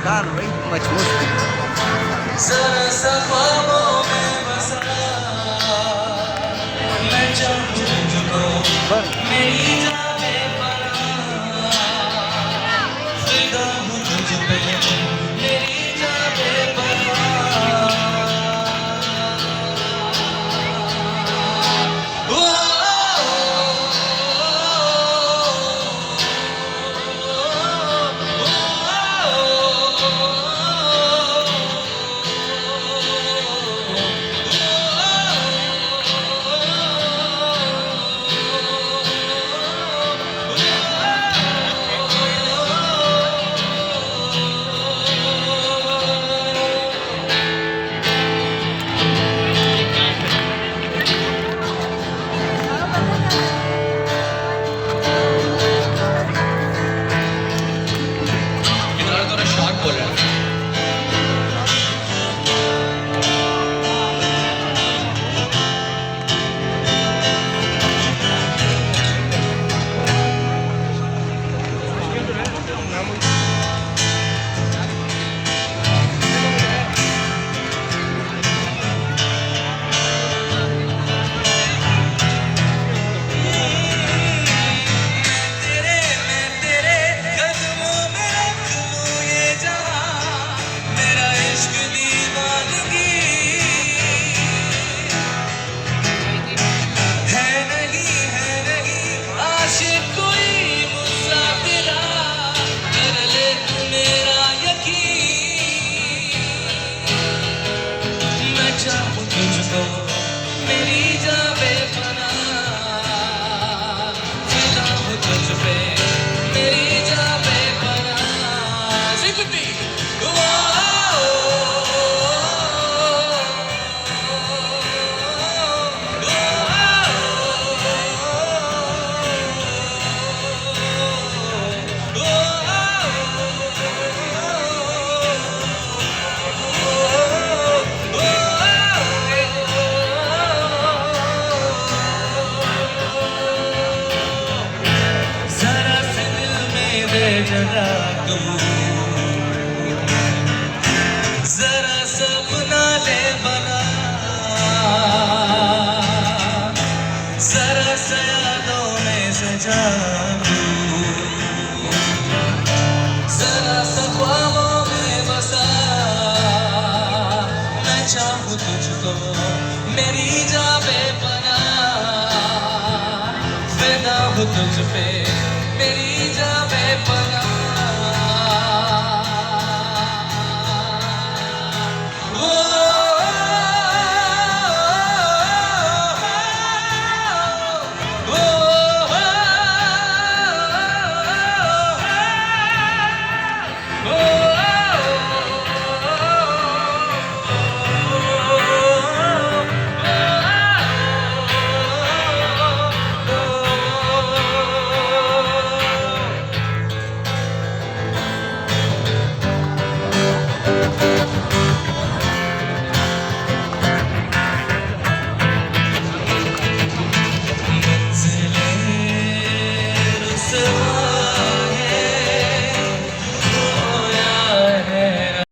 can't read much Muslim. जरा सा ख्वाबों में बसा मैं चाहूं तुझको मेरी जान बेपनाह फिदा हूँ तुझ पे मेरी जान बेपनाह मेरी जान बेपनाह फिदा हूँ तुझ पे मेरी जान बेपनाह जिंदगी जरा तू जरा सपना ले बना जरा सा यादों में सजा जरा सा ख्वाबों में बसा मैं चाहूँ तुझको मेरी जान बेपनाह फिदा हूँ तुझ पे